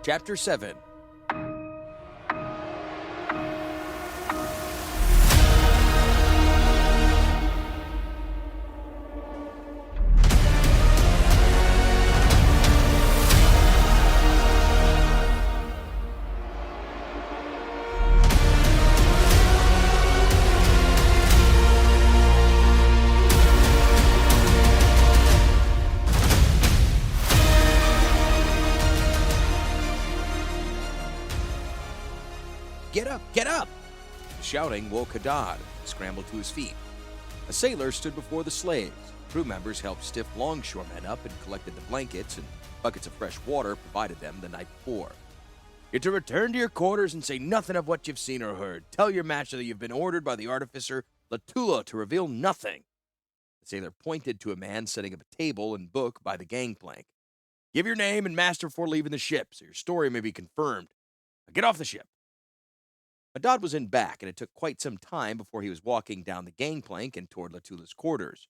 Chapter 7. Get up! Get up! The shouting woke Haddad, who scrambled to his feet. A sailor stood before the slaves. Crew members helped stiff longshoremen up and collected the blankets and buckets of fresh water provided them the night before. You're to return to your quarters and say nothing of what you've seen or heard. Tell your master that you've been ordered by the artificer Lote to reveal nothing. The sailor pointed to a man setting up a table and book by the gangplank. Give your name and master before leaving the ship, so your story may be confirmed. Now get off the ship. Haddad was in back, and it took quite some time before he was walking down the gangplank and toward Latula's quarters.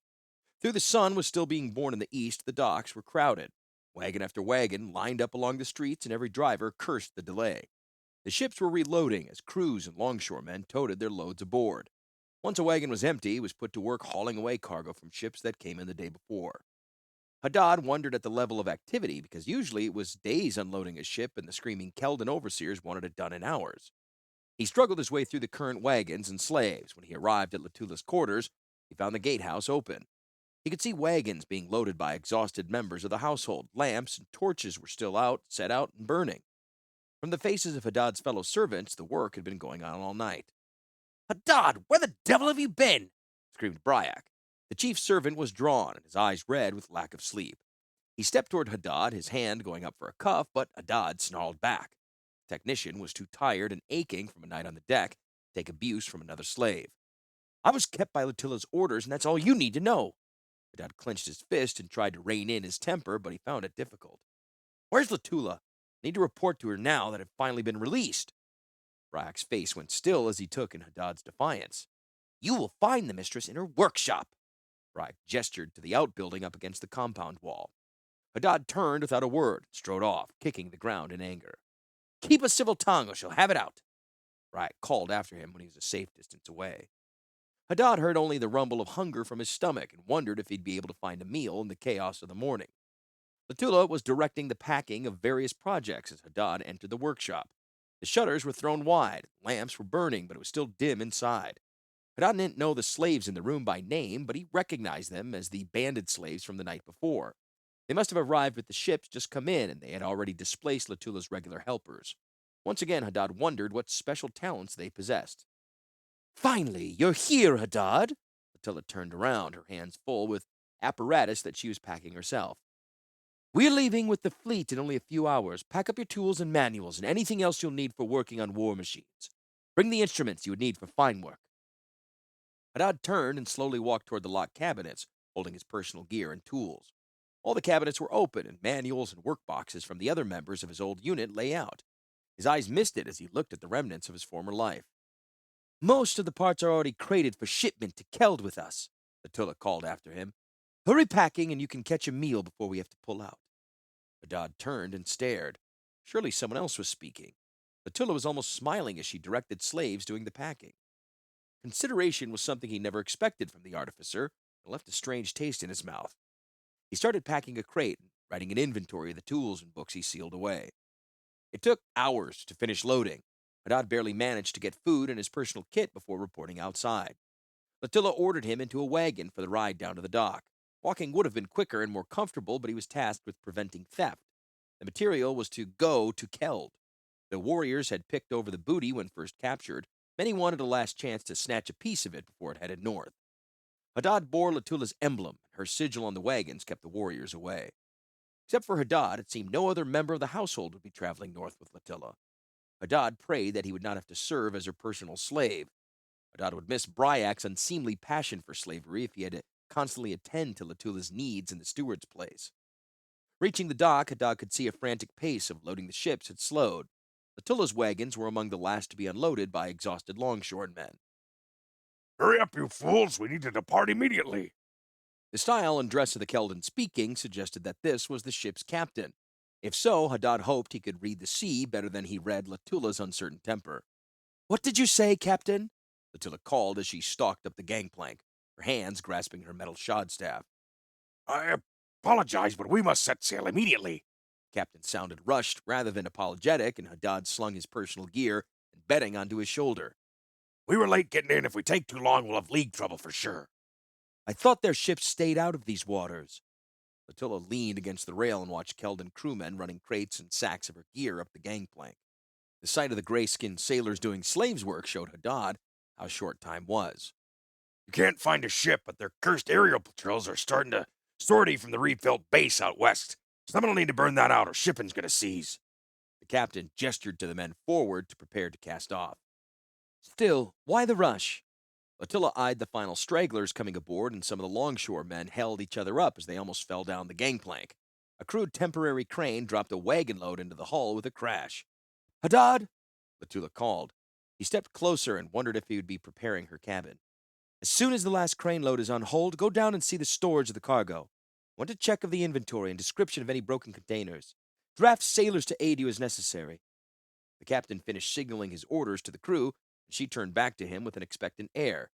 Though the sun was still being born in the east, the docks were crowded. Wagon after wagon lined up along the streets, and every driver cursed the delay. The ships were reloading as crews and longshoremen toted their loads aboard. Once a wagon was empty, it was put to work hauling away cargo from ships that came in the day before. Haddad wondered at the level of activity, because usually it was days unloading a ship, and the screaming Keldon overseers wanted it done in hours. He struggled his way through the current wagons and slaves. When he arrived at Latula's quarters, he found the gatehouse open. He could see wagons being loaded by exhausted members of the household. Lamps and torches were still set out and burning. From the faces of Haddad's fellow servants, the work had been going on all night. "Haddad, where the devil have you been?" screamed Bryak. The chief's servant was drawn, and his eyes red with lack of sleep. He stepped toward Haddad, his hand going up for a cuff, but Haddad snarled back. The technician was too tired and aching from a night on the deck to take abuse from another slave. "I was kept by Latila's orders, and that's all you need to know." Haddad clenched his fist and tried to rein in his temper, but he found it difficult. "Where's Latula? I need to report to her now that I've finally been released." Bryak's face went still as he took in Haddad's defiance. "You will find the mistress in her workshop." Bryak gestured to the outbuilding up against the compound wall. Haddad turned without a word and strode off, kicking the ground in anger. "Keep a civil tongue, or she'll have it out," Bryak called after him when he was a safe distance away. Haddad heard only the rumble of hunger from his stomach and wondered if he'd be able to find a meal in the chaos of the morning. Latula was directing the packing of various projects as Haddad entered the workshop. The shutters were thrown wide, lamps were burning, but it was still dim inside. Haddad didn't know the slaves in the room by name, but he recognized them as the banded slaves from the night before. They must have arrived with the ships just come in, and they had already displaced Latula's regular helpers. Once again, Haddad wondered what special talents they possessed. "Finally, you're here, Haddad!" Latula turned around, her hands full with apparatus that she was packing herself. "We're leaving with the fleet in only a few hours. Pack up your tools and manuals and anything else you'll need for working on war machines. Bring the instruments you would need for fine work." Haddad turned and slowly walked toward the locked cabinets, holding his personal gear and tools. All the cabinets were open, and manuals and workboxes from the other members of his old unit lay out. His eyes misted as he looked at the remnants of his former life. "Most of the parts are already crated for shipment to Keld with us," Latula called after him. "Hurry packing, and you can catch a meal before we have to pull out." Haddad turned and stared. Surely someone else was speaking. Latula was almost smiling as she directed slaves doing the packing. Consideration was something he never expected from the artificer, and left a strange taste in his mouth. He started packing a crate and writing an inventory of the tools and books he sealed away. It took hours to finish loading. Haddad barely managed to get food and his personal kit before reporting outside. Latula ordered him into a wagon for the ride down to the dock. Walking would have been quicker and more comfortable, but he was tasked with preventing theft. The material was to go to Keld. The warriors had picked over the booty when first captured. Many wanted a last chance to snatch a piece of it before it headed north. Haddad bore Latula's emblem, and her sigil on the wagons kept the warriors away. Except for Haddad, it seemed no other member of the household would be traveling north with Latula. Haddad prayed that he would not have to serve as her personal slave. Haddad would miss Bryak's unseemly passion for slavery if he had to constantly attend to Latula's needs in the steward's place. Reaching the dock, Haddad could see a frantic pace of loading the ships had slowed. Latula's wagons were among the last to be unloaded by exhausted longshoremen. "Hurry up, you fools! We need to depart immediately!" The style and dress of the Keldon speaking suggested that this was the ship's captain. If so, Hadad hoped he could read the sea better than he read Latula's uncertain temper. "What did you say, Captain?" Latula called as she stalked up the gangplank, her hands grasping her metal shod staff. I apologize, but we must set sail immediately. Captain sounded rushed rather than apologetic, and Hadad slung his personal gear and bedding onto his shoulder. We were late getting in. If we take too long, we'll have league trouble for sure. "I thought their ships stayed out of these waters." Attila leaned against the rail and watched Keldon crewmen running crates and sacks of her gear up the gangplank. The sight of the gray-skinned sailors doing slaves' work showed Hadad how short time was. You can't find a ship, but their cursed aerial patrols are starting to sortie from the rebuilt base out west. Someone'll need to burn that out or shipping's gonna seize. The captain gestured to the men forward to prepare to cast off. "Still, why the rush?" Attila eyed the final stragglers coming aboard, and some of the longshore men held each other up as they almost fell down the gangplank. A crude temporary crane dropped a wagon load into the hull with a crash. "Hadad!" Latula called. He stepped closer and wondered if he would be preparing her cabin. "As soon as the last crane load is on hold, go down and see the storage of the cargo. Want a check of the inventory and description of any broken containers. Draft sailors to aid you as necessary." The captain finished signaling his orders to the crew, and she turned back to him with an expectant air.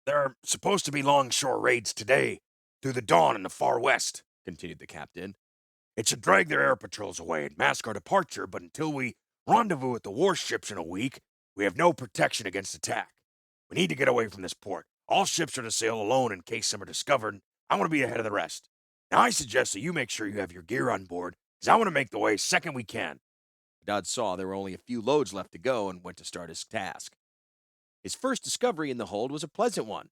There are supposed to be longshore raids today, through the dawn in the far west, Continued the captain. It should drag their air patrols away and mask our departure, but until we rendezvous with the warships in a week, we have no protection against attack. We need to get away from this port. All ships are to sail alone in case some are discovered. I want to be ahead of the rest. Now I suggest that you make sure you have your gear on board, because I want to make the way second we can. Hadad saw there were only a few loads left to go and went to start his task. His first discovery in the hold was a pleasant one.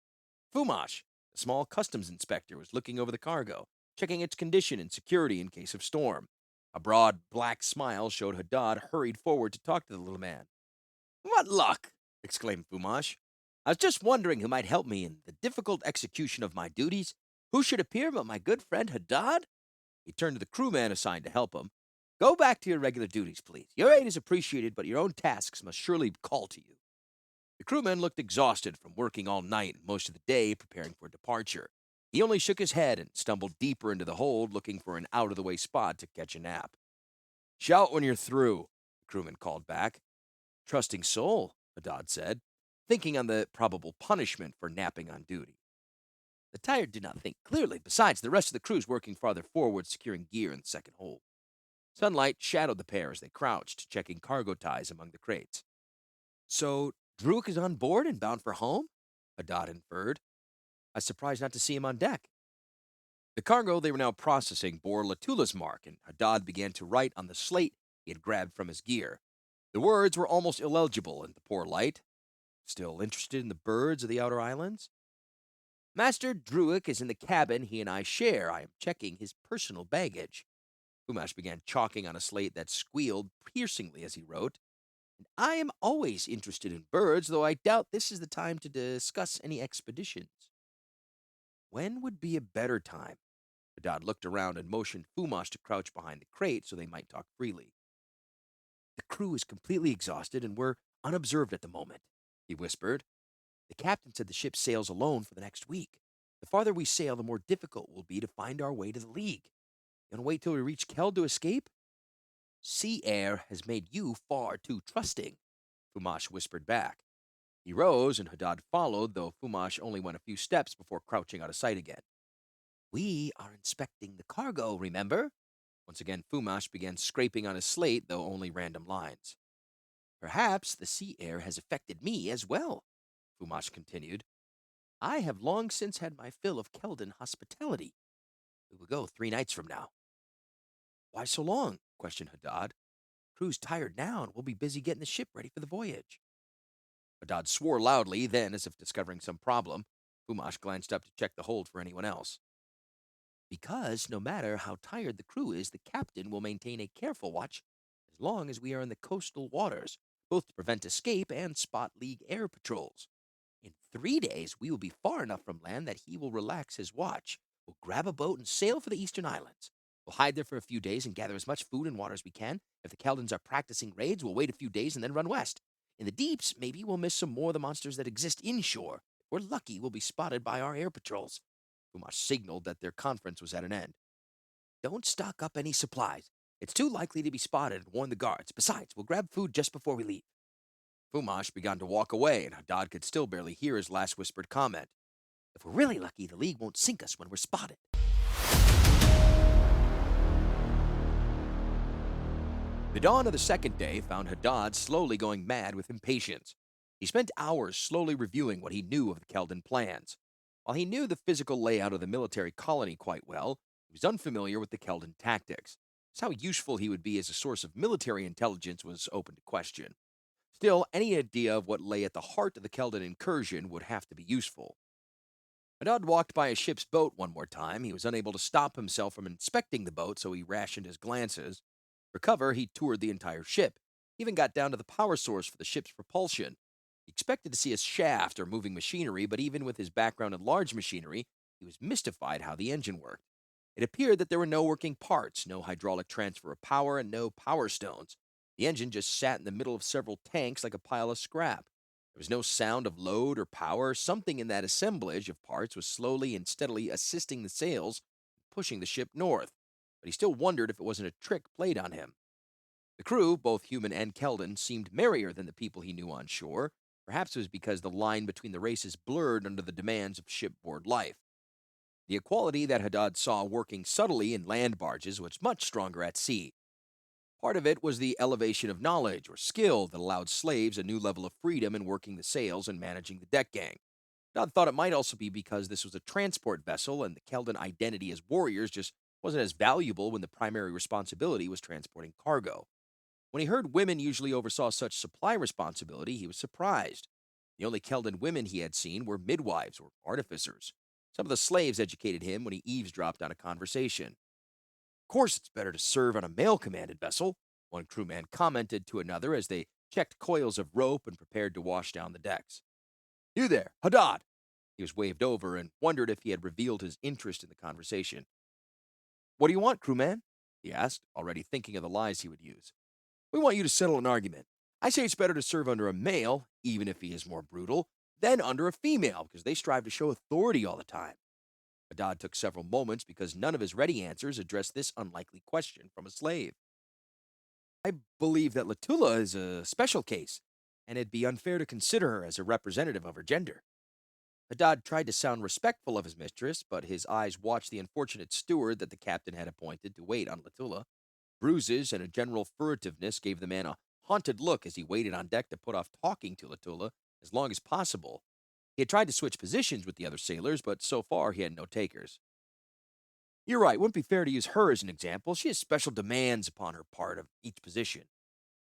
Fumash, a small customs inspector, was looking over the cargo, checking its condition and security in case of storm. A broad, black smile showed Hadad hurried forward to talk to the little man. "What luck!" exclaimed Fumash. "I was just wondering who might help me in the difficult execution of my duties. Who should appear but my good friend Hadad?" He turned to the crewman assigned to help him. "Go back to your regular duties, please. Your aid is appreciated, but your own tasks must surely call to you." The crewman looked exhausted from working all night and most of the day preparing for departure. He only shook his head and stumbled deeper into the hold, looking for an out-of-the-way spot to catch a nap. "Shout when you're through," the crewman called back. "Trusting soul," Hadad said, thinking on the probable punishment for napping on duty. The tired did not think clearly. Besides, the rest of the crew's working farther forward, securing gear in the second hold. Sunlight shadowed the pair as they crouched, checking cargo ties among the crates. "So, Druid is on board and bound for home?" Hadad inferred. "I was surprised not to see him on deck." The cargo they were now processing bore Latula's mark, and Hadad began to write on the slate he had grabbed from his gear. The words were almost illegible in the poor light. "Still interested in the birds of the outer islands? Master Druid is in the cabin he and I share. I am checking his personal baggage." Fumash began chalking on a slate that squealed piercingly as he wrote. "And I am always interested in birds, though I doubt this is the time to discuss any expeditions." When would be a better time? Hadad looked around and motioned Fumash to crouch behind the crate so they might talk freely. "The crew is completely exhausted and we're unobserved at the moment," he whispered. "The captain said the ship sails alone for the next week. The farther we sail, the more difficult it will be to find our way to the League. You want to wait till we reach Keld to escape?" "Sea air has made you far too trusting," Fumash whispered back. He rose, and Hadad followed, though Fumash only went a few steps before crouching out of sight again. "We are inspecting the cargo, remember?" Once again, Fumash began scraping on his slate, though only random lines. "Perhaps the sea air has affected me as well," Fumash continued. "I have long since had my fill of Keldon hospitality. We will go 3 nights from now." "Why so long?" questioned Hadad. "Crew's tired now, and we'll be busy getting the ship ready for the voyage." Hadad swore loudly, then, as if discovering some problem, Fumash glanced up to check the hold for anyone else. "Because no matter how tired the crew is, the captain will maintain a careful watch as long as we are in the coastal waters, both to prevent escape and spot League air patrols. In 3 days, we will be far enough from land that he will relax his watch. We'll grab a boat and sail for the eastern islands. We'll hide there for a few days and gather as much food and water as we can. If the Keldons are practicing raids, we'll wait a few days and then run west. In the deeps, maybe we'll miss some more of the monsters that exist inshore. If we're lucky, we'll be spotted by our air patrols." Fumash signaled that their conference was at an end. "Don't stock up any supplies. It's too likely to be spotted and warn the guards. Besides, we'll grab food just before we leave. Fumash began to walk away, and Haddad could still barely hear his last whispered comment. If we're really lucky, the League won't sink us when we're spotted. The dawn of the second day found Haddad slowly going mad with impatience. He spent hours slowly reviewing what he knew of the Keldon plans. While he knew the physical layout of the military colony quite well, he was unfamiliar with the Keldon tactics. Just how useful he would be as a source of military intelligence was open to question. Still, any idea of what lay at the heart of the Keldon incursion would have to be useful. Haddad walked by a ship's boat one more time. He was unable to stop himself from inspecting the boat, so he rationed his glances. For cover, he toured the entire ship. He even got down to the power source for the ship's propulsion. He expected to see a shaft or moving machinery, but even with his background in large machinery, he was mystified how the engine worked. It appeared that there were no working parts, no hydraulic transfer of power, and no power stones. The engine just sat in the middle of several tanks like a pile of scrap. There was no sound of load or power. Something in that assemblage of parts was slowly and steadily assisting the sails, pushing the ship north. But he still wondered if it wasn't a trick played on him. The crew, both human and Keldon, seemed merrier than the people he knew on shore. Perhaps it was because the line between the races blurred under the demands of shipboard life. The equality that Haddad saw working subtly in land barges was much stronger at sea. Part of it was the elevation of knowledge or skill that allowed slaves a new level of freedom in working the sails and managing the deck gang. Haddad thought it might also be because this was a transport vessel and the Keldon identity as warriors just wasn't as valuable when the primary responsibility was transporting cargo. When he heard women usually oversaw such supply responsibility, he was surprised. The only Keldon women he had seen were midwives or artificers. Some of the slaves educated him when he eavesdropped on a conversation. Of course, it's better to serve on a male-commanded vessel, one crewman commented to another as they checked coils of rope and prepared to wash down the decks. You there, Haddad! He was waved over and wondered if he had revealed his interest in the conversation. What do you want, crewman? He asked, already thinking of the lies he would use. We want you to settle an argument. I say it's better to serve under a male, even if he is more brutal, than under a female, because they strive to show authority all the time. Haddad took several moments because none of his ready answers addressed this unlikely question from a slave. I believe that Latula is a special case, and it'd be unfair to consider her as a representative of her gender. Haddad tried to sound respectful of his mistress, but his eyes watched the unfortunate steward that the captain had appointed to wait on Latula. Bruises and a general furtiveness gave the man a haunted look as he waited on deck to put off talking to Latula as long as possible. He had tried to switch positions with the other sailors, but so far he had no takers. You're right, wouldn't be fair to use her as an example. She has special demands upon her part of each position.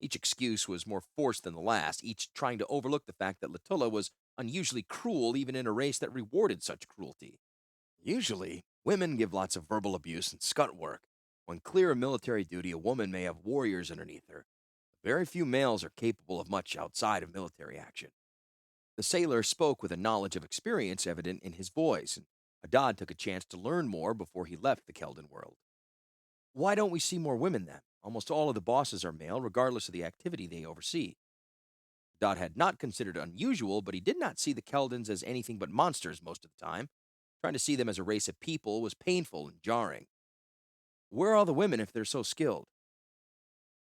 Each excuse was more forced than the last, each trying to overlook the fact that Latula was unusually cruel even in a race that rewarded such cruelty. Usually, women give lots of verbal abuse and scut work. When clear of military duty, a woman may have warriors underneath her. Very few males are capable of much outside of military action. The sailor spoke with a knowledge of experience evident in his voice, and Haddad took a chance to learn more before he left the Keldon world. Why don't we see more women then? Almost all of the bosses are male, regardless of the activity they oversee. Haddad had not considered it unusual, but he did not see the Keldons as anything but monsters most of the time. Trying to see them as a race of people was painful and jarring. Where are all the women if they're so skilled?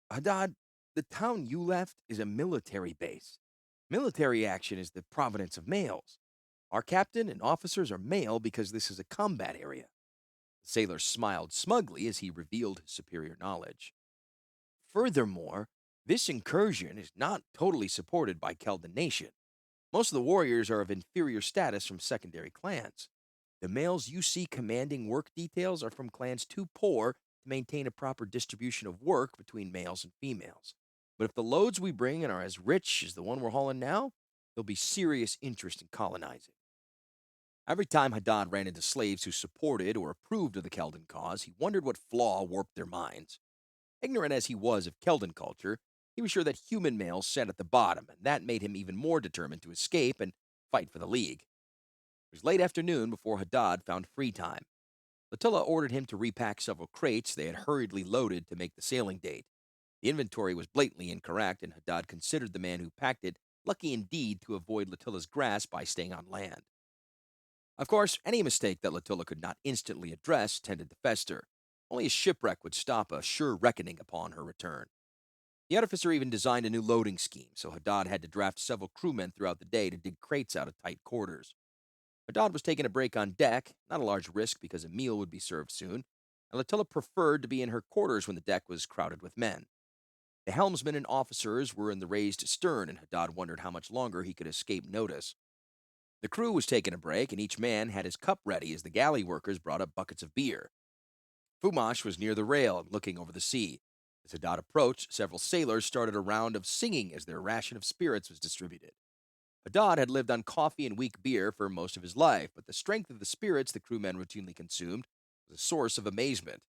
Haddad, the town you left is a military base. Military action is the province of males. Our captain and officers are male because this is a combat area. The sailor smiled smugly as he revealed his superior knowledge. Furthermore, this incursion is not totally supported by Keldon Nation. Most of the warriors are of inferior status from secondary clans. The males you see commanding work details are from clans too poor to maintain a proper distribution of work between males and females. But if the loads we bring in are as rich as the one we're hauling now, there'll be serious interest in colonizing. Every time Haddad ran into slaves who supported or approved of the Keldon cause, he wondered what flaw warped their minds. Ignorant as he was of Keldon culture, he was sure that human males sat at the bottom, and that made him even more determined to escape and fight for the League. It was late afternoon before Haddad found free time. Latilla ordered him to repack several crates they had hurriedly loaded to make the sailing date. The inventory was blatantly incorrect, and Haddad considered the man who packed it lucky indeed to avoid Latilla's grasp by staying on land. Of course, any mistake that Latilla could not instantly address tended to fester. Only a shipwreck would stop a sure reckoning upon her return. The artificer even designed a new loading scheme, so Haddad had to draft several crewmen throughout the day to dig crates out of tight quarters. Haddad was taking a break on deck, not a large risk because a meal would be served soon, and Latilla preferred to be in her quarters when the deck was crowded with men. The helmsmen and officers were in the raised stern, and Haddad wondered how much longer he could escape notice. The crew was taking a break, and each man had his cup ready as the galley workers brought up buckets of beer. Fumash was near the rail and looking over the sea. As Haddad approached, several sailors started a round of singing as their ration of spirits was distributed. Haddad had lived on coffee and weak beer for most of his life, but the strength of the spirits the crewmen routinely consumed was a source of amazement.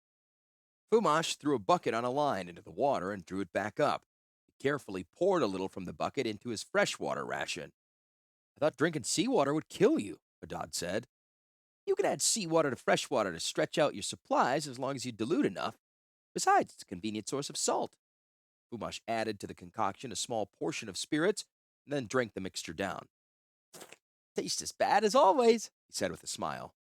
Fumash threw a bucket on a line into the water and drew it back up. He carefully poured a little from the bucket into his freshwater ration. "I thought drinking seawater would kill you," Haddad said. "You can add seawater to freshwater to stretch out your supplies as long as you dilute enough. Besides, it's a convenient source of salt." Fumash added to the concoction a small portion of spirits and then drank the mixture down. "Tastes as bad as always," he said with a smile.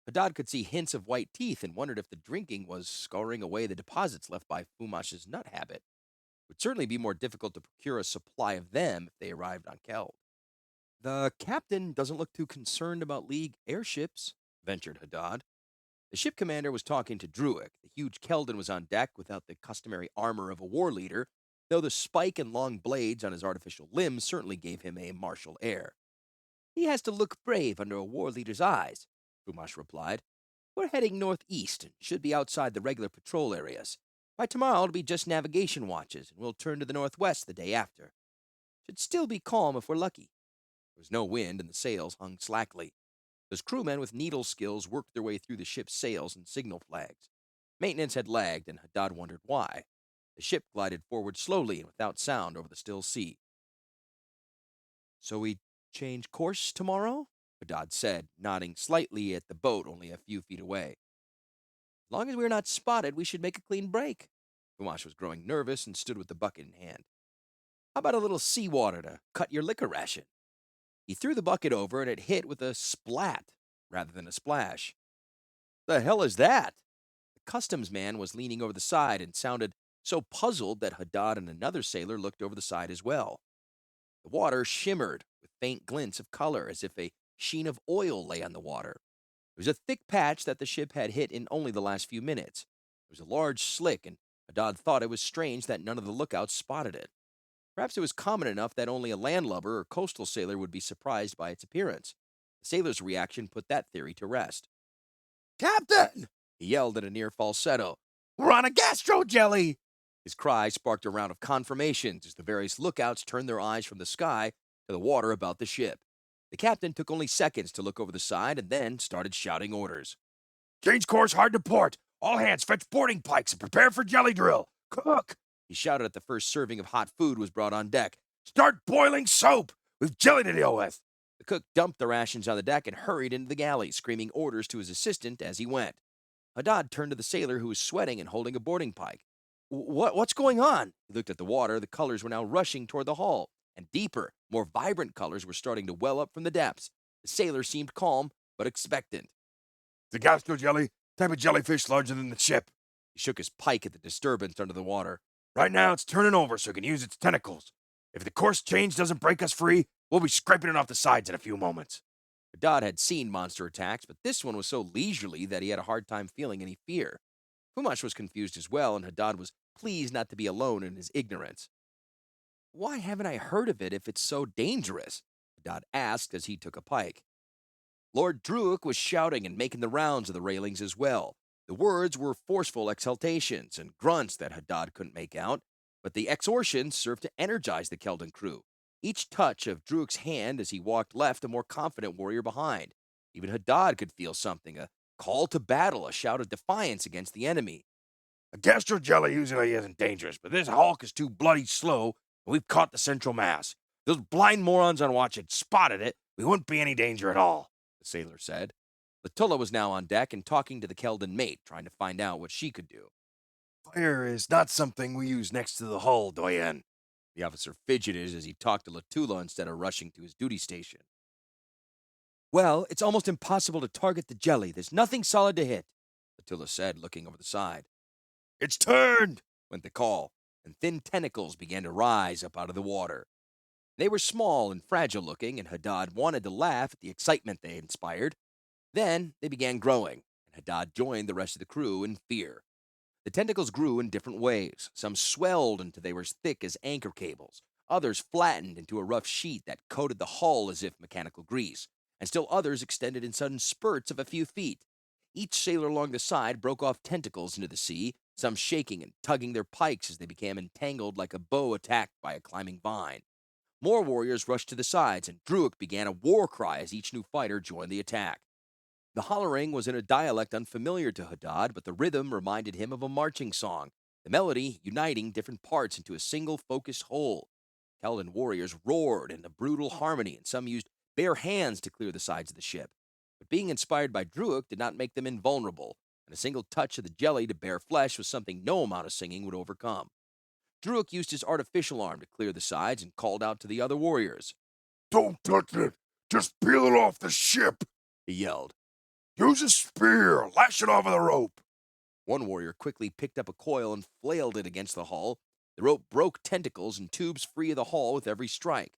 Haddad could see hints of white teeth and wondered if the drinking was scouring away the deposits left by Fumash's nut habit. It would certainly be more difficult to procure a supply of them if they arrived on Keld. "The captain doesn't look too concerned about League airships," ventured Haddad. The ship commander was talking to Druick. The huge Keldon was on deck without the customary armor of a war leader, though the spike and long blades on his artificial limbs certainly gave him a martial air. "He has to look brave under a war leader's eyes," Fumash replied. "We're heading northeast and should be outside the regular patrol areas. By tomorrow it'll be just navigation watches, and we'll turn to the northwest the day after. Should still be calm if we're lucky." There was no wind, and the sails hung slackly. Those crewmen with needle skills worked their way through the ship's sails and signal flags. Maintenance had lagged, and Haddad wondered why. The ship glided forward slowly and without sound over the still sea. "So we change course tomorrow?" Haddad said, nodding slightly at the boat only a few feet away. "As long as we're not spotted, we should make a clean break." Fumash was growing nervous and stood with the bucket in hand. "How about a little seawater to cut your liquor ration?" He threw the bucket over, and it hit with a splat rather than a splash. "The hell is that?" The customs man was leaning over the side and sounded so puzzled that Haddad and another sailor looked over the side as well. The water shimmered with faint glints of color, as if a sheen of oil lay on the water. It was a thick patch that the ship had hit in only the last few minutes. It was a large slick, and Haddad thought it was strange that none of the lookouts spotted it. Perhaps it was common enough that only a landlubber or coastal sailor would be surprised by its appearance. The sailor's reaction put that theory to rest. "Captain!" he yelled in a near falsetto. "We're on a gastro jelly!" His cry sparked a round of confirmations as the various lookouts turned their eyes from the sky to the water about the ship. The captain took only seconds to look over the side and then started shouting orders. Change course hard to port. All hands fetch boarding pikes and prepare for jelly drill. Cook! He shouted at the first serving of hot food was brought on deck. Start boiling soap. We've jelly to deal with. The cook dumped the rations on the deck and hurried into the galley, screaming orders to his assistant as he went. Haddad turned to the sailor who was sweating and holding a boarding pike. What's going on?" He looked at the water. The colors were now rushing toward the hull, and deeper, more vibrant colors were starting to well up from the depths. The sailor seemed calm, but expectant. The gastro jelly, type of jellyfish larger than the ship. He shook his pike at the disturbance under the water. Right now it's turning over so it can use its tentacles. If the course change doesn't break us free, we'll be scraping it off the sides in a few moments. Haddad had seen monster attacks, but this one was so leisurely that he had a hard time feeling any fear. Fumash was confused as well, and Haddad was pleased not to be alone in his ignorance. "Why haven't I heard of it if it's so dangerous?" Haddad asked as he took a pike. Lord Druick was shouting and making the rounds of the railings as well. The words were forceful exhaltations and grunts that Haddad couldn't make out, but the exhortations served to energize the Keldon crew. Each touch of Druick's hand as he walked left a more confident warrior behind. Even Haddad could feel something, a call to battle, a shout of defiance against the enemy. A gastro jelly usually isn't dangerous, but this hulk is too bloody slow, and we've caught the central mass. Those blind morons on watch had spotted it. We wouldn't be any danger at all, the sailor said. Latilla was now on deck and talking to the Keldon mate, trying to find out what she could do. Fire is not something we use next to the hull, Doyen. The officer fidgeted as he talked to Latula instead of rushing to his duty station. "Well, it's almost impossible to target the jelly. There's nothing solid to hit." Attila said, looking over the side. It's turned! Went the call, and thin tentacles began to rise up out of the water. They were small and fragile looking, and Hadad wanted to laugh at the excitement they inspired. Then they began growing, and Hadad joined the rest of the crew in fear. The tentacles grew in different ways. Some swelled until they were as thick as anchor cables. Others flattened into a rough sheet that coated the hull as if mechanical grease, and still others extended in sudden spurts of a few feet. Each sailor along the side broke off tentacles into the sea, some shaking and tugging their pikes as they became entangled like a bow attacked by a climbing vine. More warriors rushed to the sides, and Druid began a war cry as each new fighter joined the attack. The hollering was in a dialect unfamiliar to Hadad, but the rhythm reminded him of a marching song, the melody uniting different parts into a single focused whole. Keldon warriors roared in a brutal harmony, and some used bare hands to clear the sides of the ship. But being inspired by Druid did not make them invulnerable, and a single touch of the jelly to bare flesh was something no amount of singing would overcome. Druid used his artificial arm to clear the sides and called out to the other warriors. Don't touch it! Just peel it off the ship! He yelled. Use a spear! Lash it over the rope! One warrior quickly picked up a coil and flailed it against the hull. The rope broke tentacles and tubes free of the hull with every strike.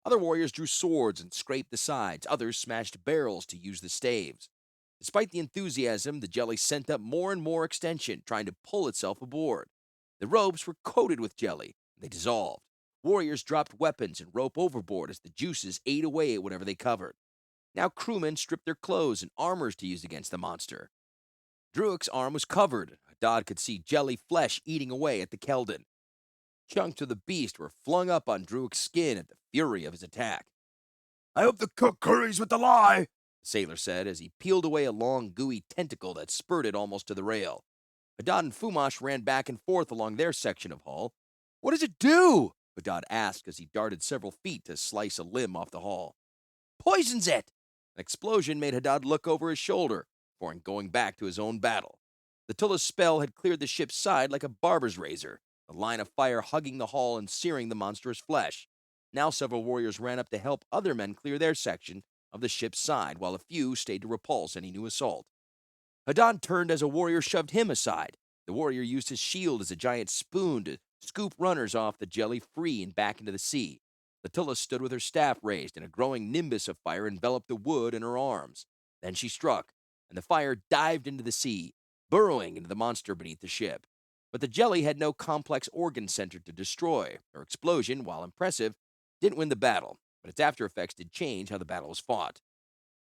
Other warriors drew swords and scraped the sides. Others smashed barrels to use the staves. Despite the enthusiasm, the jelly sent up more and more extension, trying to pull itself aboard. The ropes were coated with jelly, and they dissolved. Warriors dropped weapons and rope overboard as the juices ate away at whatever they covered. Now crewmen stripped their clothes and armors to use against the monster. Druid's arm was covered. Hadad could see jelly flesh eating away at the Keldon. Chunks of the beast were flung up on Druid's skin at the fury of his attack. I hope the cook hurries with the lie, The sailor said as he peeled away a long, gooey tentacle that spurted almost to the rail. Hadad and Fumash ran back and forth along their section of hull. What does it do? Hadad asked as he darted several feet to slice a limb off the hull. Poisons it! An explosion made Hadad look over his shoulder before going back to his own battle. The Tulla's spell had cleared the ship's side like a barber's razor, a line of fire hugging the hull and searing the monstrous flesh. Now several warriors ran up to help other men clear their section of the ship's side, while a few stayed to repulse any new assault. Hadad turned as a warrior shoved him aside. The warrior used his shield as a giant spoon to scoop runners off the jelly free and back into the sea. The Tulla stood with her staff raised, and a growing nimbus of fire enveloped the wood in her arms. Then she struck, and the fire dived into the sea, burrowing into the monster beneath the ship. But the jelly had no complex organ center to destroy. Her explosion, while impressive, didn't win the battle, but its after effects did change how the battle was fought.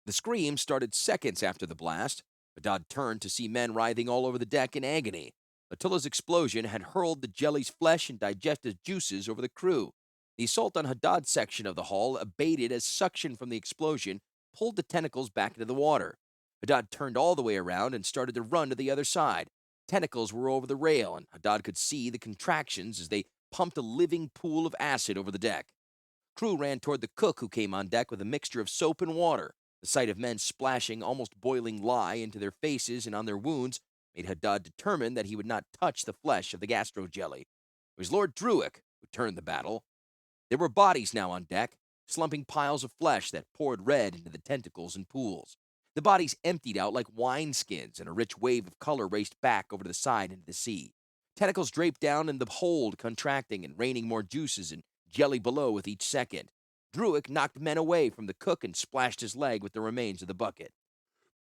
The scream started seconds after the blast. Hadad turned to see men writhing all over the deck in agony. Attila's explosion had hurled the jelly's flesh and digestive juices over the crew. The assault on Hadad's section of the hull abated as suction from the explosion pulled the tentacles back into the water. Hadad turned all the way around and started to run to the other side. Tentacles were over the rail, and Hadad could see the contractions as they pumped a living pool of acid over the deck. Crew ran toward the cook, who came on deck with a mixture of soap and water. The sight of men splashing almost boiling lye into their faces and on their wounds made Hadad determined that he would not touch the flesh of the gastro jelly. It was Lord Druid who turned the battle. There were bodies now on deck, slumping piles of flesh that poured red into the tentacles and pools. The bodies emptied out like wineskins, and a rich wave of color raced back over the side into the sea. Tentacles draped down in the hold, contracting and raining more juices and jelly below with each second. Druid knocked men away from the cook and splashed his leg with the remains of the bucket.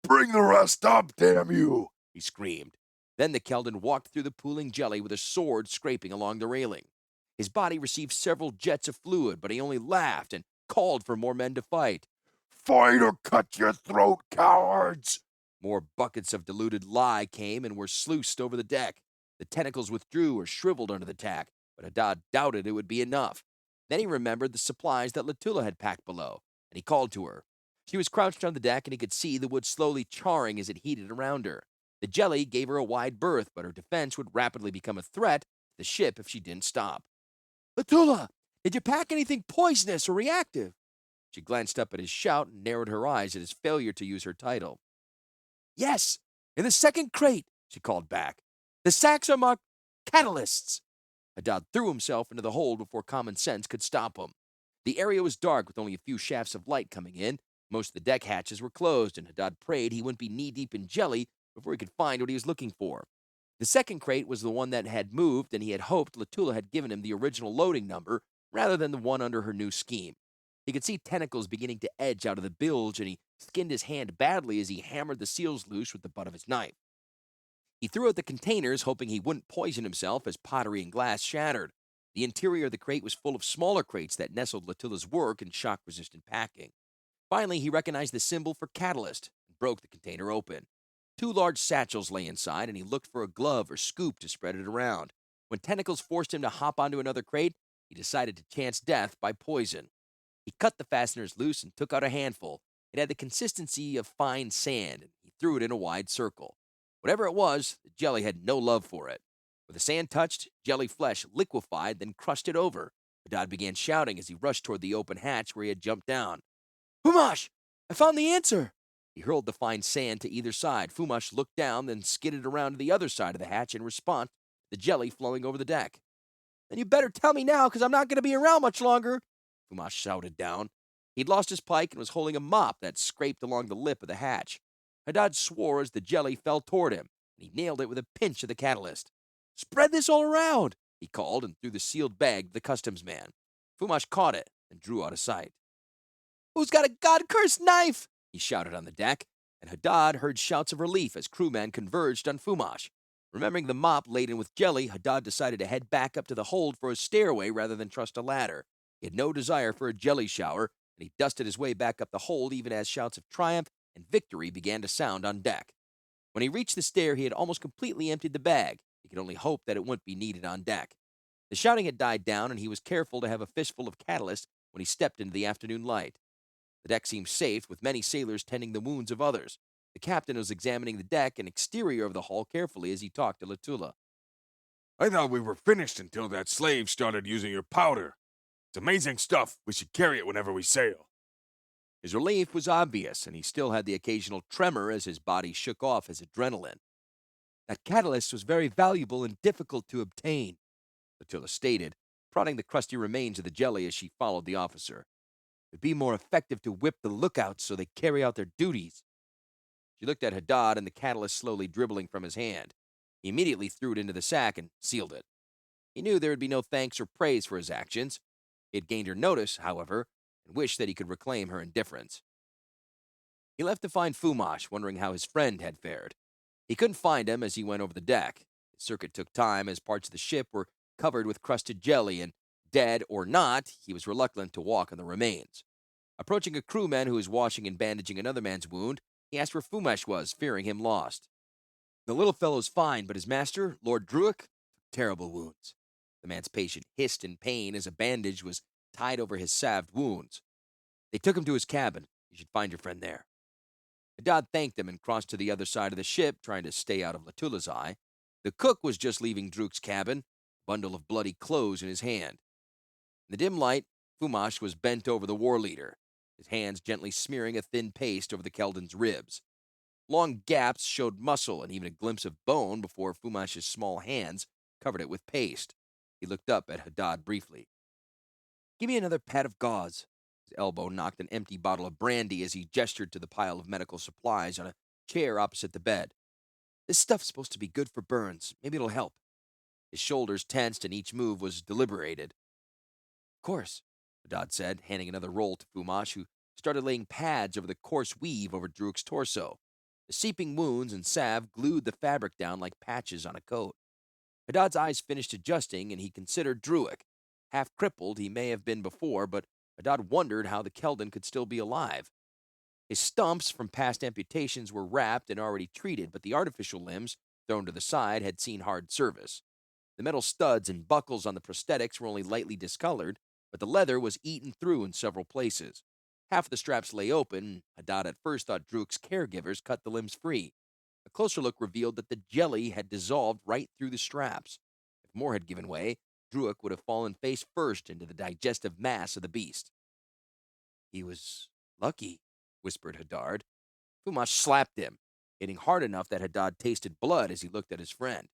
Bring the rest up, damn you! He screamed. Then the Keldon walked through the pooling jelly with a sword scraping along the railing. His body received several jets of fluid, but he only laughed and called for more men to fight. Fight or cut your throat, cowards! More buckets of diluted lye came and were sluiced over the deck. The tentacles withdrew or shriveled under the tack, but Hadad doubted it would be enough. Then he remembered the supplies that Latula had packed below, and he called to her. She was crouched on the deck, and he could see the wood slowly charring as it heated around her. The jelly gave her a wide berth, but her defense would rapidly become a threat to the ship if she didn't stop. Latula, did you pack anything poisonous or reactive? She glanced up at his shout and narrowed her eyes at his failure to use her title. Yes, in the second crate, she called back. The sacks are marked catalysts. Hadad threw himself into the hold before common sense could stop him. The area was dark with only a few shafts of light coming in. Most of the deck hatches were closed, and Hadad prayed he wouldn't be knee-deep in jelly before he could find what he was looking for. The second crate was the one that had moved, and he had hoped Latula had given him the original loading number rather than the one under her new scheme. He could see tentacles beginning to edge out of the bilge, and he skinned his hand badly as he hammered the seals loose with the butt of his knife. He threw out the containers, hoping he wouldn't poison himself as pottery and glass shattered. The interior of the crate was full of smaller crates that nestled Latula's work in shock-resistant packing. Finally, he recognized the symbol for catalyst and broke the container open. 2 large satchels lay inside, and he looked for a glove or scoop to spread it around. When tentacles forced him to hop onto another crate, he decided to chance death by poison. He cut the fasteners loose and took out a handful. It had the consistency of fine sand, and he threw it in a wide circle. Whatever it was, the jelly had no love for it. Where the sand touched, jelly flesh liquefied, then crusted over. Haddad began shouting as he rushed toward the open hatch where he had jumped down. "Fumash! I found the answer!" He hurled the fine sand to either side. Fumash looked down, then skidded around to the other side of the hatch in response to the jelly flowing over the deck. "Then you better tell me now, because I'm not going to be around much longer," Fumash shouted down. He'd lost his pike and was holding a mop that scraped along the lip of the hatch. Haddad swore as the jelly fell toward him, and he nailed it with a pinch of the catalyst. "Spread this all around," he called, and threw the sealed bag to the customs man. Fumash caught it and drew out of sight. "Who's got a god-cursed knife?" he shouted on the deck, and Haddad heard shouts of relief as crewmen converged on Fumash. Remembering the mop laden with jelly, Haddad decided to head back up to the hold for a stairway rather than trust a ladder. He had no desire for a jelly shower, and he dusted his way back up the hold even as shouts of triumph and victory began to sound on deck. When he reached the stair, he had almost completely emptied the bag. He could only hope that it wouldn't be needed on deck. The shouting had died down, and he was careful to have a fistful of catalyst when he stepped into the afternoon light. The deck seemed safe, with many sailors tending the wounds of others. The captain was examining the deck and exterior of the hull carefully as he talked to Latula. I thought we were finished until that slave started using your powder. It's amazing stuff. We should carry it whenever we sail. His relief was obvious, and he still had the occasional tremor as his body shook off his adrenaline. "That catalyst was very valuable and difficult to obtain," Latula stated, prodding the crusty remains of the jelly as she followed the officer. "It'd be more effective to whip the lookouts so they carry out their duties." She looked at Haddad and the catalyst slowly dribbling from his hand. He immediately threw it into the sack and sealed it. He knew there would be no thanks or praise for his actions. He had gained her notice, however, and wished that he could reclaim her indifference. He left to find Fumash, wondering how his friend had fared. He couldn't find him as he went over the deck. His circuit took time as parts of the ship were covered with crusted jelly, and, dead or not, he was reluctant to walk on the remains. Approaching a crewman who was washing and bandaging another man's wound, he asked where Fumash was, fearing him lost. "The little fellow's fine, but his master, Lord Druick, took terrible wounds." The man's patient hissed in pain as a bandage was tied over his salved wounds. "They took him to his cabin. You should find your friend there." Haddad thanked him and crossed to the other side of the ship, trying to stay out of Latula's eye. The cook was just leaving Druick's cabin, a bundle of bloody clothes in his hand. In the dim light, Fumash was bent over the war leader, his hands gently smearing a thin paste over the Keldon's ribs. Long gaps showed muscle and even a glimpse of bone before Fumash's small hands covered it with paste. He looked up at Haddad briefly. "Give me another pad of gauze." His elbow knocked an empty bottle of brandy as he gestured to the pile of medical supplies on a chair opposite the bed. "This stuff's supposed to be good for burns. Maybe it'll help." His shoulders tensed and each move was deliberated. "Of course," Haddad said, handing another roll to Fumash, who started laying pads over the coarse weave over Druick's torso. The seeping wounds and salve glued the fabric down like patches on a coat. Haddad's eyes finished adjusting, and he considered Druick. Half crippled he may have been before, but Haddad wondered how the Keldon could still be alive. His stumps from past amputations were wrapped and already treated, but the artificial limbs, thrown to the side, had seen hard service. The metal studs and buckles on the prosthetics were only lightly discolored, but the leather was eaten through in several places. Half of the straps lay open. Haddad at first thought Druick's caregivers cut the limbs free. A closer look revealed that the jelly had dissolved right through the straps. If more had given way, Druick would have fallen face first into the digestive mass of the beast. "He was lucky," whispered Haddad. Fumash slapped him, hitting hard enough that Haddad tasted blood as he looked at his friend.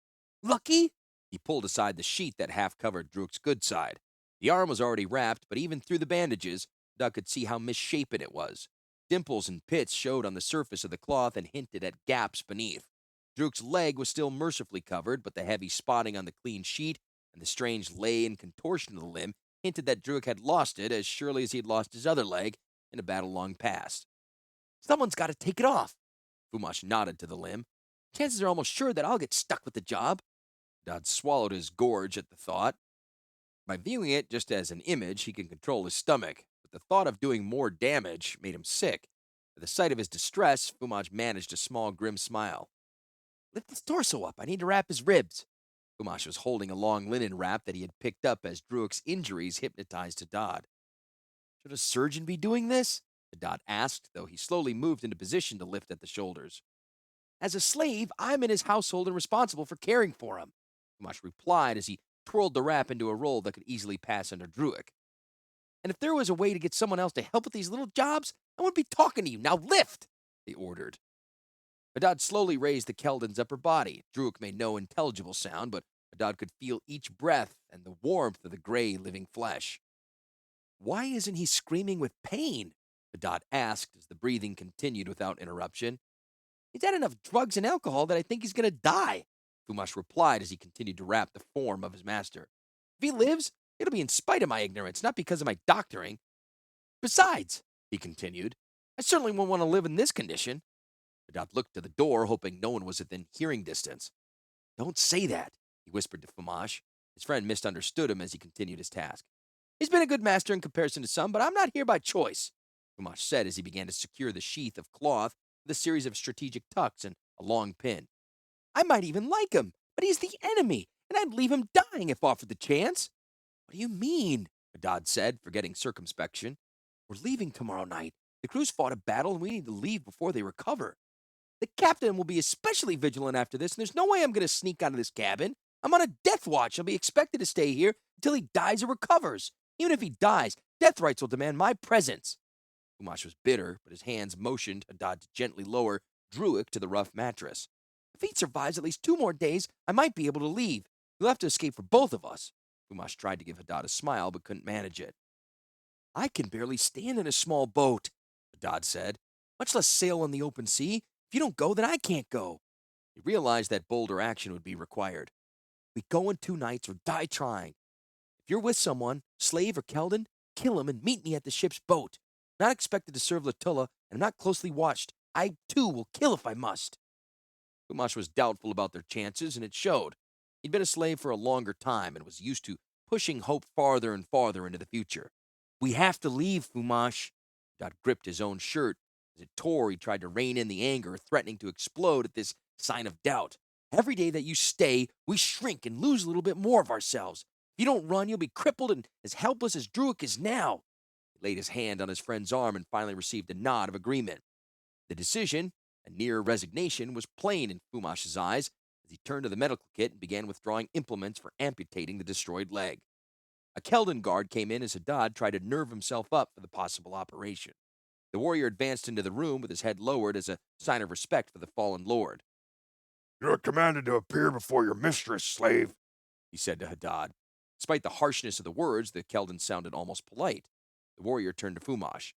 "Lucky?" He pulled aside the sheet that half covered Druick's good side. The arm was already wrapped, but even through the bandages, Haddad could see how misshapen it was. Dimples and pits showed on the surface of the cloth and hinted at gaps beneath. Druk's leg was still mercifully covered, but the heavy spotting on the clean sheet and the strange lay and contortion of the limb hinted that Druk had lost it as surely as he had lost his other leg in a battle long past. Someone's got to take it off. Fumash nodded to the limb. Chances are almost sure that I'll get stuck with the job. Dodd swallowed his gorge at the thought. By viewing it just as an image, he can control his stomach, but the thought of doing more damage made him sick. At the sight of his distress, Fumash managed a small, grim smile. Lift his torso up. I need to wrap his ribs. Fumash was holding a long linen wrap that he had picked up as Druick's injuries hypnotized Haddad. Should a surgeon be doing this? Haddad asked, though he slowly moved into position to lift at the shoulders. As a slave, I'm in his household and responsible for caring for him, Fumash replied as he twirled the wrap into a roll that could easily pass under Druick. And if there was a way to get someone else to help with these little jobs, I wouldn't be talking to you. Now lift, he ordered. Haddad slowly raised the Keldon's upper body. Druick made no intelligible sound, but Haddad could feel each breath and the warmth of the gray, living flesh. Why isn't he screaming with pain? Haddad asked as the breathing continued without interruption. He's had enough drugs and alcohol that I think he's going to die, Fumash replied as he continued to wrap the form of his master. If he lives, it'll be in spite of my ignorance, not because of my doctoring. Besides, he continued, I certainly won't want to live in this condition. Haddad looked to the door, hoping no one was within hearing distance. Don't say that, he whispered to Fumash. His friend misunderstood him as he continued his task. He's been a good master in comparison to some, but I'm not here by choice, Fumash said as he began to secure the sheath of cloth with a series of strategic tucks and a long pin. I might even like him, but he's the enemy, and I'd leave him dying if offered the chance. What do you mean? Haddad said, forgetting circumspection. We're leaving tomorrow night. The crew's fought a battle, and we need to leave before they recover. The captain will be especially vigilant after this, and there's no way I'm going to sneak out of this cabin. I'm on a death watch. I'll be expected to stay here until he dies or recovers. Even if he dies, death rights will demand my presence. Fumash was bitter, but his hands motioned Haddad to gently lower Druick to the rough mattress. If he survives at least 2 more days, I might be able to leave. You'll have to escape for both of us. Fumash tried to give Haddad a smile, but couldn't manage it. I can barely stand in a small boat, Haddad said, much less sail on the open sea. If you don't go, then I can't go. He realized that bolder action would be required. We go in 2 nights or die trying. If you're with someone, slave or Keldon, kill him and meet me at the ship's boat. I'm not expected to serve Latula, and I'm not closely watched. I, too, will kill if I must. Fumash was doubtful about their chances, and it showed. He'd been a slave for a longer time and was used to pushing hope farther and farther into the future. We have to leave, Fumash. Dot gripped his own shirt. As it tore, he tried to rein in the anger, threatening to explode at this sign of doubt. Every day that you stay, we shrink and lose a little bit more of ourselves. If you don't run, you'll be crippled and as helpless as Druick is now. He laid his hand on his friend's arm and finally received a nod of agreement. The decision, a near resignation, was plain in Fumash's eyes as he turned to the medical kit and began withdrawing implements for amputating the destroyed leg. A Keldon guard came in as Haddad tried to nerve himself up for the possible operation. The warrior advanced into the room with his head lowered as a sign of respect for the fallen lord. You're commanded to appear before your mistress, slave, he said to Haddad. Despite the harshness of the words, the Keldon sounded almost polite. The warrior turned to Fumash.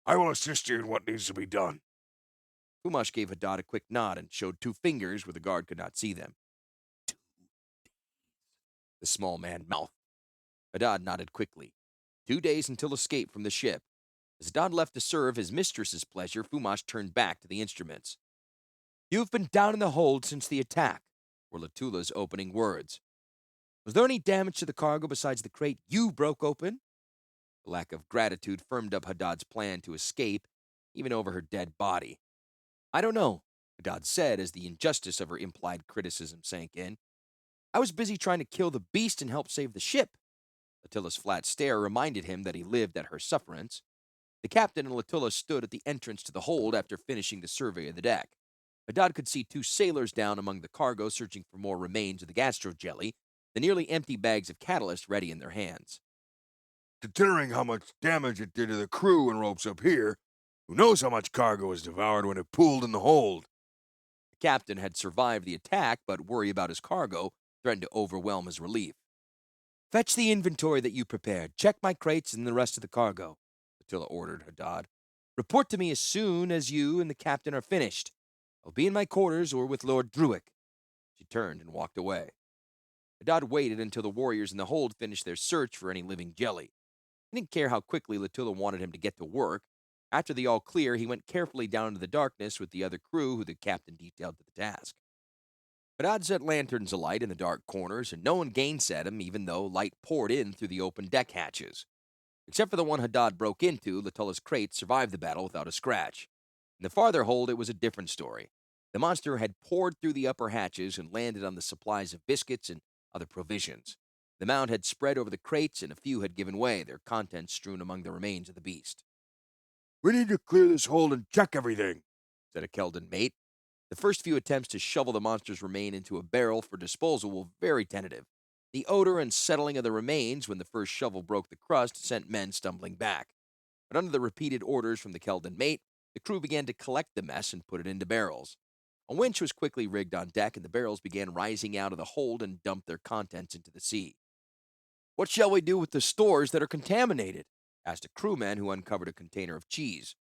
I will assist you in what needs to be done. Fumash gave Haddad a quick nod and showed 2 fingers where the guard could not see them. 2 days, the small man mouthed. Haddad nodded quickly. 2 days until escape from the ship. As Haddad left to serve his mistress's pleasure, Fumash turned back to the instruments. You've been down in the hold since the attack, were Latula's opening words. Was there any damage to the cargo besides the crate you broke open? The lack of gratitude firmed up Haddad's plan to escape, even over her dead body. I don't know, Haddad said as the injustice of her implied criticism sank in. I was busy trying to kill the beast and help save the ship. Latila's flat stare reminded him that he lived at her sufferance. The captain and Latula stood at the entrance to the hold after finishing the survey of the deck. Haddad could see 2 sailors down among the cargo searching for more remains of the gastro jelly, the nearly empty bags of catalyst ready in their hands. Considering how much damage it did to the crew and ropes up here, who knows how much cargo was devoured when it pooled in the hold? The captain had survived the attack, but worry about his cargo threatened to overwhelm his relief. Fetch the inventory that you prepared. Check my crates and the rest of the cargo, Attila ordered Haddad. Report to me as soon as you and the captain are finished. I'll be in my quarters or with Lord Druick." She turned and walked away. Haddad waited until the warriors in the hold finished their search for any living jelly. He didn't care how quickly Latula wanted him to get to work. After the all clear, he went carefully down into the darkness with the other crew who the captain detailed to the task. Haddad set lanterns alight in the dark corners, and no one gainsaid him, even though light poured in through the open deck hatches. Except for the one Haddad broke into, Latula's crate survived the battle without a scratch. In the farther hold, it was a different story. The monster had poured through the upper hatches and landed on the supplies of biscuits and other provisions. The mound had spread over the crates, and a few had given way, their contents strewn among the remains of the beast. "We need to clear this hold and check everything," said a Keldon mate. The first few attempts to shovel the monster's remain into a barrel for disposal were very tentative. The odor and settling of the remains when the first shovel broke the crust sent men stumbling back. But under the repeated orders from the Keldon mate, the crew began to collect the mess and put it into barrels. A winch was quickly rigged on deck, and the barrels began rising out of the hold and dumped their contents into the sea. "What shall we do with the stores that are contaminated?" asked a crewman who uncovered a container of cheese.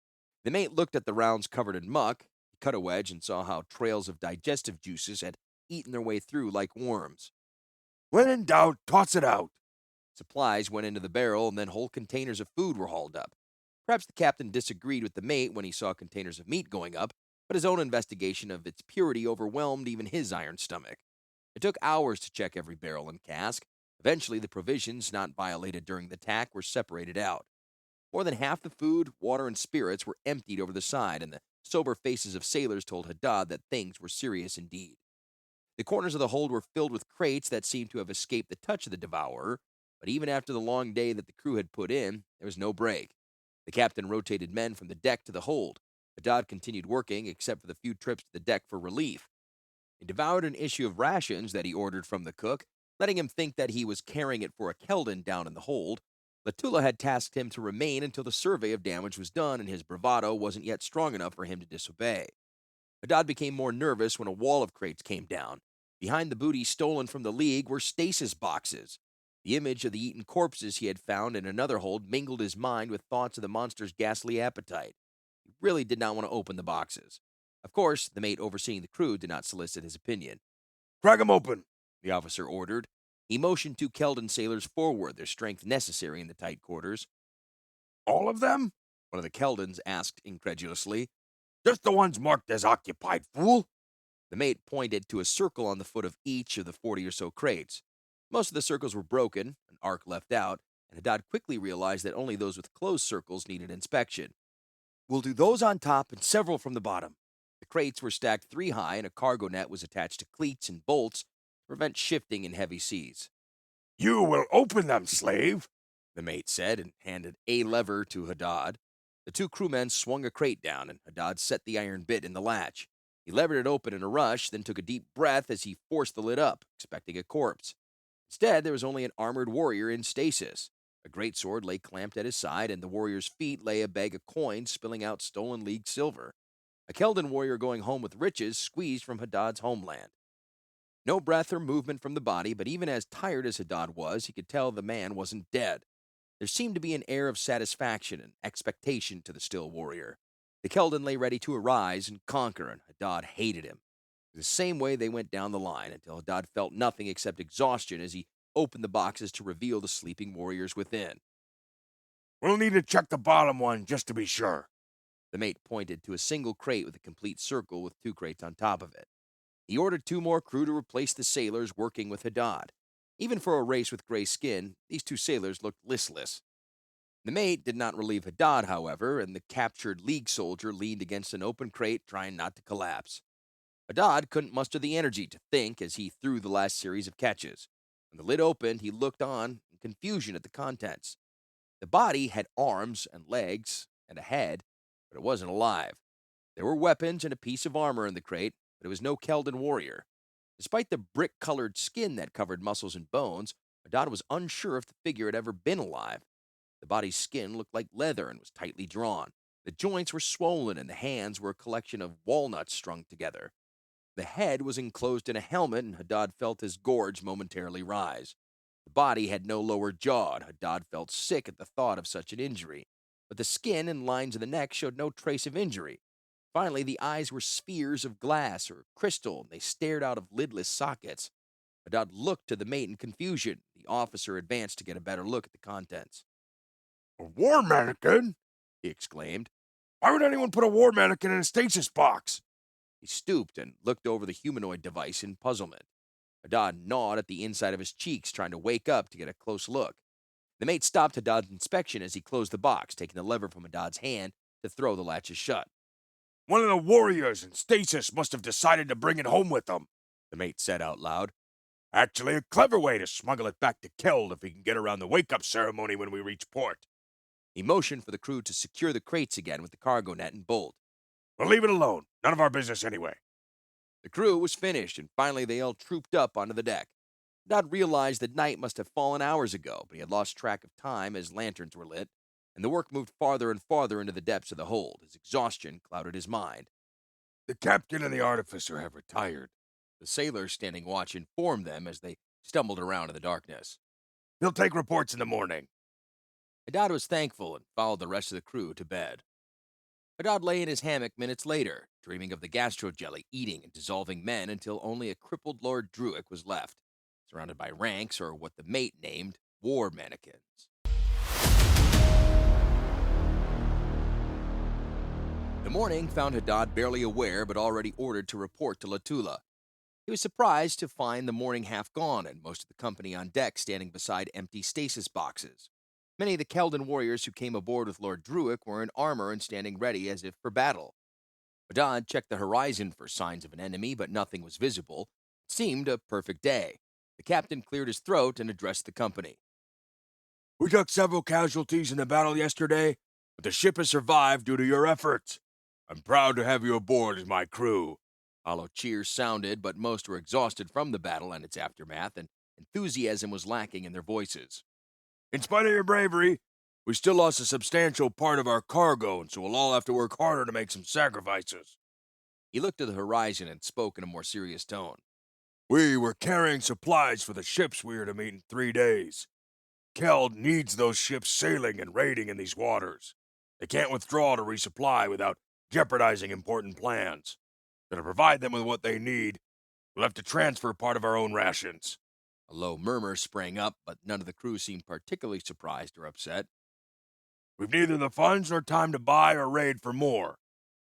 The mate looked at the rounds covered in muck. He cut a wedge and saw how trails of digestive juices had eaten their way through like worms. "When in doubt, toss it out." Supplies went into the barrel, and then whole containers of food were hauled up. Perhaps the captain disagreed with the mate when he saw containers of meat going up, but his own investigation of its purity overwhelmed even his iron stomach. It took hours to check every barrel and cask. Eventually, the provisions not violated during the attack were separated out. More than half the food, water, and spirits were emptied over the side, and the sober faces of sailors told Haddad that things were serious indeed. The corners of the hold were filled with crates that seemed to have escaped the touch of the devourer, but even after the long day that the crew had put in, there was no break. The captain rotated men from the deck to the hold. Haddad continued working, except for the few trips to the deck for relief. He devoured an issue of rations that he ordered from the cook, letting him think that he was carrying it for a Keldon down in the hold. Latula had tasked him to remain until the survey of damage was done, and his bravado wasn't yet strong enough for him to disobey. Haddad became more nervous when a wall of crates came down. Behind the booty stolen from the League were stasis boxes. The image of the eaten corpses he had found in another hold mingled his mind with thoughts of the monster's ghastly appetite. He really did not want to open the boxes. Of course, the mate overseeing the crew did not solicit his opinion. "Crack 'em open," the officer ordered. He motioned two Keldon sailors forward, their strength necessary in the tight quarters. "All of them?" One of the Keldons asked incredulously. "Just the ones marked as occupied, fool." The mate pointed to a circle on the foot of each of the 40 or so crates. Most of the circles were broken, an arc left out, and Haddad quickly realized that only those with closed circles needed inspection. "We'll do those on top and several from the bottom." The crates were stacked 3 high, and a cargo net was attached to cleats and bolts to prevent shifting in heavy seas. "You will open them, slave," the mate said, and handed a lever to Haddad. The 2 crewmen swung a crate down, and Haddad set the iron bit in the latch. He levered it open in a rush, then took a deep breath as he forced the lid up, expecting a corpse. Instead, there was only an armored warrior in stasis. A great sword lay clamped at his side, and the warrior's feet lay a bag of coins spilling out stolen League silver. A Keldon warrior going home with riches squeezed from Haddad's homeland. No breath or movement from the body, but even as tired as Haddad was, he could tell the man wasn't dead. There seemed to be an air of satisfaction and expectation to the still warrior. The Keldon lay ready to arise and conquer, and Haddad hated him. The same way they went down the line until Haddad felt nothing except exhaustion as he opened the boxes to reveal the sleeping warriors within. "We'll need to check the bottom one just to be sure." The mate pointed to a single crate with a complete circle with 2 crates on top of it. He ordered 2 more crew to replace the sailors working with Haddad. Even for a race with gray skin, these 2 sailors looked listless. The mate did not relieve Haddad, however, and the captured League soldier leaned against an open crate, trying not to collapse. Haddad couldn't muster the energy to think as he threw the last series of catches. When the lid opened, he looked on in confusion at the contents. The body had arms and legs and a head, but it wasn't alive. There were weapons and a piece of armor in the crate, but it was no Keldon warrior. Despite the brick-colored skin that covered muscles and bones, Haddad was unsure if the figure had ever been alive. The body's skin looked like leather and was tightly drawn. The joints were swollen, and the hands were a collection of walnuts strung together. The head was enclosed in a helmet, and Haddad felt his gorge momentarily rise. The body had no lower jaw, and Haddad felt sick at the thought of such an injury. But the skin and lines of the neck showed no trace of injury. Finally, the eyes were spheres of glass or crystal, and they stared out of lidless sockets. Haddad looked to the mate in confusion. The officer advanced to get a better look at the contents. A war mannequin? He exclaimed. Why would anyone put a war mannequin in a stasis box? He stooped and looked over the humanoid device in puzzlement. Haddad gnawed at the inside of his cheeks, trying to wake up to get a close look. The mate stopped Haddad's inspection as he closed the box, taking the lever from Haddad's hand to throw the latches shut. One of the warriors in stasis must have decided to bring it home with them, The mate said out loud. Actually, a clever way to smuggle it back to Keld if we can get around the wake-up ceremony when we reach port. He motioned for the crew to secure the crates again with the cargo net and bolt. We'll leave it alone. None of our business anyway. The crew was finished, and finally they all trooped up onto the deck. Haddad realized that night must have fallen hours ago, but he had lost track of time as lanterns were lit, and the work moved farther and farther into the depths of the hold. His exhaustion clouded his mind. The captain and the artificer have retired. The sailors standing watch informed them as they stumbled around in the darkness. He'll take reports in the morning. Haddad was thankful and followed the rest of the crew to bed. Haddad lay in his hammock minutes later, dreaming of the gastro jelly eating and dissolving men until only a crippled Lord Druick was left, surrounded by ranks, or what the mate named war mannequins. The morning found Haddad barely aware but already ordered to report to Latula. He was surprised to find the morning half gone and most of the company on deck standing beside empty stasis boxes. Many of the Keldon warriors who came aboard with Lord Druick were in armor and standing ready as if for battle. Haddad checked the horizon for signs of an enemy, but nothing was visible. It seemed a perfect day. The captain cleared his throat and addressed the company. We took several casualties in the battle yesterday, but the ship has survived due to your efforts. I'm proud to have you aboard as my crew. Hollow cheers sounded, but most were exhausted from the battle and its aftermath, and enthusiasm was lacking in their voices. In spite of your bravery, we still lost a substantial part of our cargo, and so we'll all have to work harder to make some sacrifices. He looked to the horizon and spoke in a more serious tone. We were carrying supplies for the ships we are to meet in 3 days. Keld needs those ships sailing and raiding in these waters. They can't withdraw to resupply without jeopardizing important plans. To provide them with what they need, we'll have to transfer part of our own rations. A low murmur sprang up, but none of the crew seemed particularly surprised or upset. We've neither the funds nor time to buy or raid for more,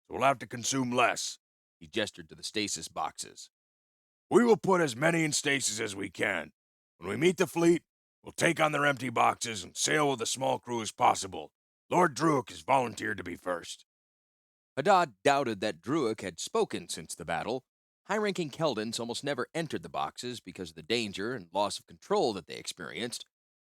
so we'll have to consume less. He gestured to the stasis boxes. We will put as many in stasis as we can. When we meet the fleet, we'll take on their empty boxes and sail with a small crew as possible. Lord Druick has volunteered to be first. Haddad doubted that Druick had spoken since the battle. High-ranking Keldons almost never entered the boxes because of the danger and loss of control that they experienced.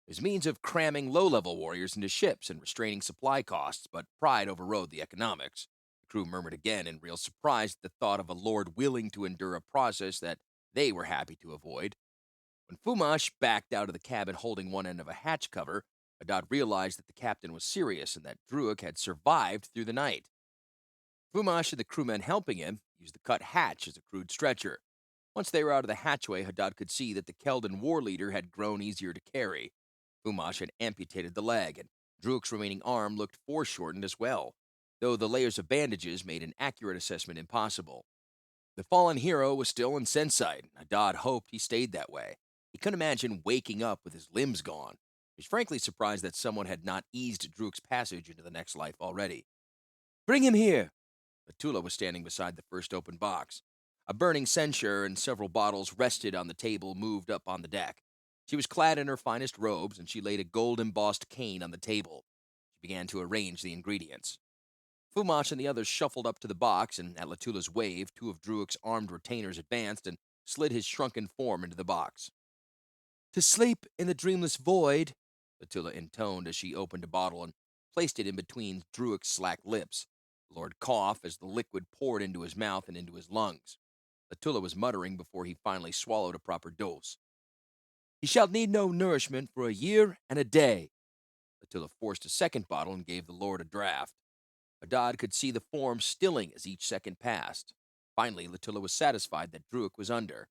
His means of cramming low-level warriors into ships and restraining supply costs, but pride overrode the economics. The crew murmured again in real surprise at the thought of a lord willing to endure a process that they were happy to avoid. When Fumash backed out of the cabin holding one end of a hatch cover, Haddad realized that the captain was serious and that Druick had survived through the night. Fumash and the crewmen helping him used the cut hatch as a crude stretcher. Once they were out of the hatchway, Haddad could see that the Keldon war leader had grown easier to carry. Fumash had amputated the leg, and Druick's remaining arm looked foreshortened as well, though the layers of bandages made an accurate assessment impossible. The fallen hero was still in Sensite, and Haddad hoped he stayed that way. He couldn't imagine waking up with his limbs gone. He was frankly surprised that someone had not eased Druick's passage into the next life already. "Bring him here!" Latula was standing beside the first open box. A burning censer and several bottles rested on the table moved up on the deck. She was clad in her finest robes, and she laid a gold-embossed cane on the table. She began to arrange the ingredients. Fumash and the others shuffled up to the box, and at Latula's wave, 2 of Druick's armed retainers advanced and slid his shrunken form into the box. "To sleep in the dreamless void," Latula intoned as she opened a bottle and placed it in between Druick's slack lips. The Lord coughed as the liquid poured into his mouth and into his lungs. Latula was muttering before he finally swallowed a proper dose. "He shall need no nourishment for a year and a day." Latula forced a second bottle and gave the Lord a draught. Haddad could see the form stilling as each second passed. Finally, Latula was satisfied that Druick was under.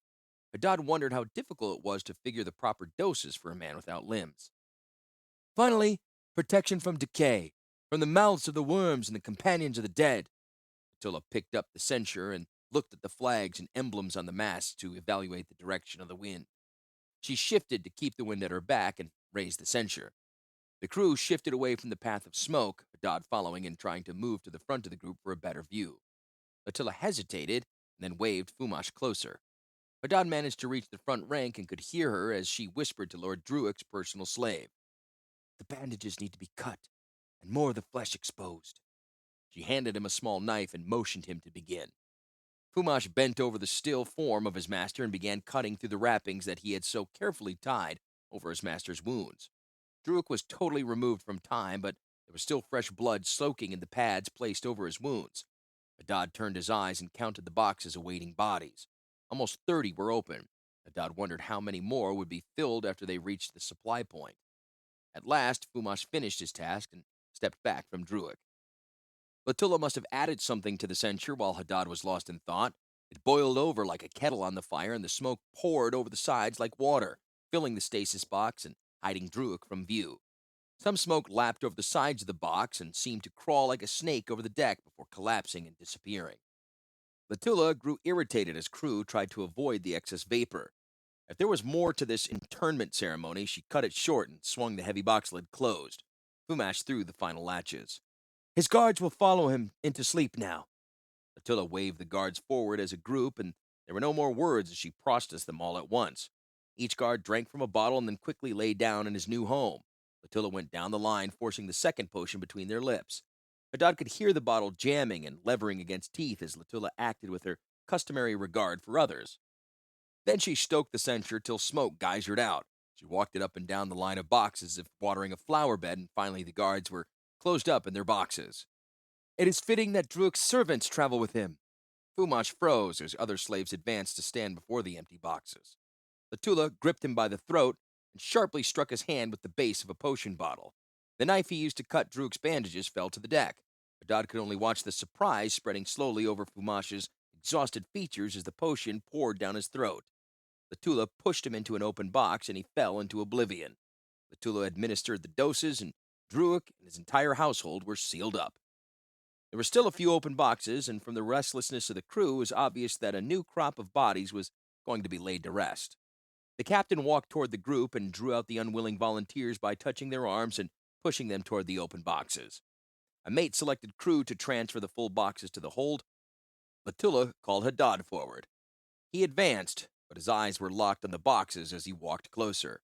Haddad wondered how difficult it was to figure the proper doses for a man without limbs. "Finally, protection from decay, from the mouths of the worms and the companions of the dead." Attila picked up the censer and looked at the flags and emblems on the mast to evaluate the direction of the wind. She shifted to keep the wind at her back and raised the censer. The crew shifted away from the path of smoke, Haddad following and trying to move to the front of the group for a better view. Attila hesitated and then waved Fumash closer. Haddad managed to reach the front rank and could hear her as she whispered to Lord Druick's personal slave. "The bandages need to be cut, and more of the flesh exposed." She handed him a small knife and motioned him to begin. Fumash bent over the still form of his master and began cutting through the wrappings that he had so carefully tied over his master's wounds. Druick was totally removed from time, but there was still fresh blood soaking in the pads placed over his wounds. Haddad turned his eyes and counted the boxes awaiting bodies. Almost 30 were open. Haddad wondered how many more would be filled after they reached the supply point. At last, Fumash finished his task and stepped back from Druick. Latula must have added something to the censer while Haddad was lost in thought. It boiled over like a kettle on the fire, and the smoke poured over the sides like water, filling the stasis box and hiding Druick from view. Some smoke lapped over the sides of the box and seemed to crawl like a snake over the deck before collapsing and disappearing. Latula grew irritated as crew tried to avoid the excess vapor. If there was more to this internment ceremony, she cut it short and swung the heavy box lid closed. Fumash threw the final latches. "His guards will follow him into sleep now." Attila waved the guards forward as a group, and there were no more words as she processed them all at once. Each guard drank from a bottle and then quickly lay down in his new home. Attila went down the line, forcing the second potion between their lips. Haddad could hear the bottle jamming and levering against teeth as Latula acted with her customary regard for others. Then she stoked the censer till smoke geysered out. She walked it up and down the line of boxes as if watering a flower bed, and finally the guards were closed up in their boxes. "It is fitting that Druick's servants travel with him." Fumash froze as other slaves advanced to stand before the empty boxes. Latula gripped him by the throat and sharply struck his hand with the base of a potion bottle. The knife he used to cut Druick's bandages fell to the deck. Haddad could only watch the surprise spreading slowly over Fumash's exhausted features as the potion poured down his throat. Latula pushed him into an open box and he fell into oblivion. Latula administered the doses, and Druick and his entire household were sealed up. There were still a few open boxes, and from the restlessness of the crew, it was obvious that a new crop of bodies was going to be laid to rest. The captain walked toward the group and drew out the unwilling volunteers by touching their arms and pushing them toward the open boxes. A mate selected crew to transfer the full boxes to the hold. Latula called Haddad forward. He advanced, but his eyes were locked on the boxes as he walked closer.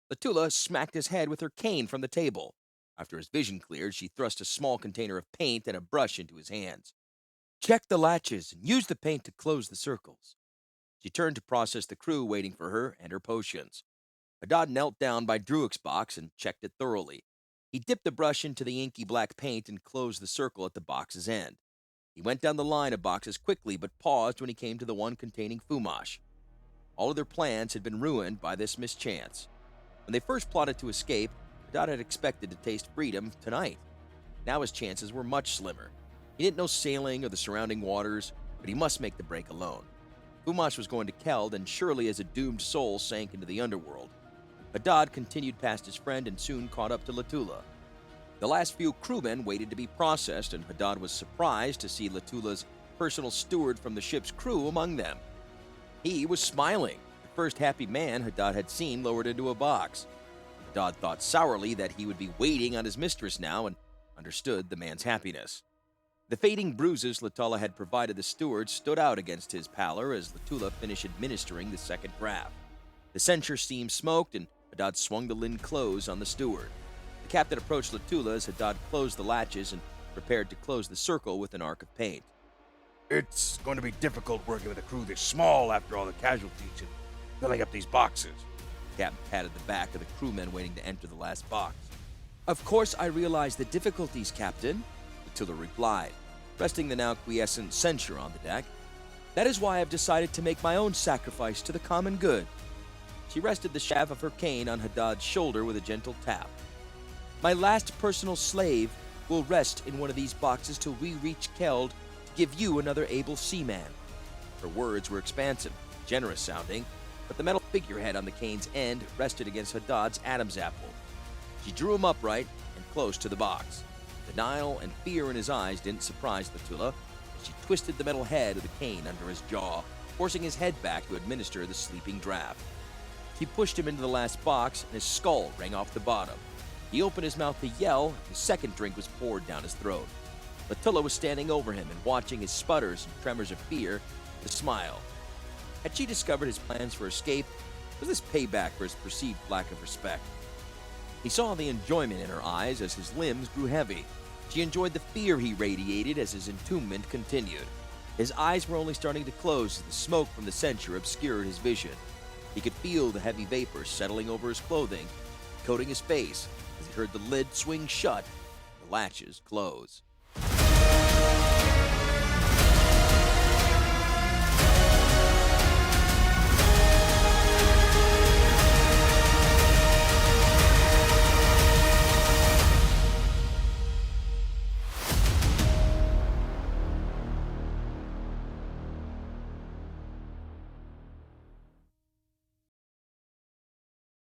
Latula smacked his head with her cane from the table. After his vision cleared, she thrust a small container of paint and a brush into his hands. "Check the latches and use the paint to close the circles." She turned to process the crew waiting for her and her potions. Haddad knelt down by Druick's box and checked it thoroughly. He dipped the brush into the inky black paint and closed the circle at the box's end. He went down the line of boxes quickly, but paused when he came to the one containing Fumash. All of their plans had been ruined by this mischance. When they first plotted to escape, Haddad had expected to taste freedom tonight. Now his chances were much slimmer. He didn't know sailing or the surrounding waters, but he must make the break alone. Fumash was going to Keld, and surely as a doomed soul sank into the underworld. Haddad continued past his friend and soon caught up to Latula. The last few crewmen waited to be processed, and Haddad was surprised to see Latula's personal steward from the ship's crew among them. He was smiling, the first happy man Haddad had seen lowered into a box. Haddad thought sourly that he would be waiting on his mistress now and understood the man's happiness. The fading bruises Latula had provided the steward stood out against his pallor as Latula finished administering the second draft. The censer steam smoked, and Haddad swung the lid close on the steward. The captain approached Latula as Haddad closed the latches and prepared to close the circle with an arc of paint. It's going to be difficult working with a crew this small after all the casualties and filling up these boxes. The captain patted the back of the crewmen waiting to enter the last box. "Of course I realize the difficulties, Captain," Latula replied, resting the now quiescent censer on the deck. "That is why I've decided to make my own sacrifice to the common good." She rested the shaft of her cane on Haddad's shoulder with a gentle tap. "My last personal slave will rest in one of these boxes till we reach Keld to give you another able seaman." Her words were expansive, generous sounding, but the metal figurehead on the cane's end rested against Haddad's Adam's apple. She drew him upright and close to the box. Denial and fear in his eyes didn't surprise Latula. as she twisted the metal head of the cane under his jaw, forcing his head back to administer the sleeping draft. She pushed him into the last box, and his skull rang off the bottom. He opened his mouth to yell, and his second drink was poured down his throat. Latilla was standing over him and watching his sputters and tremors of fear with a smile. Had she discovered his plans for escape? Was this payback for his perceived lack of respect? He saw the enjoyment in her eyes as his limbs grew heavy. She enjoyed the fear he radiated as his entombment continued. His eyes were only starting to close as the smoke from the censer obscured his vision. He could feel the heavy vapors settling over his clothing, coating his face, as he heard the lid swing shut and the latches close.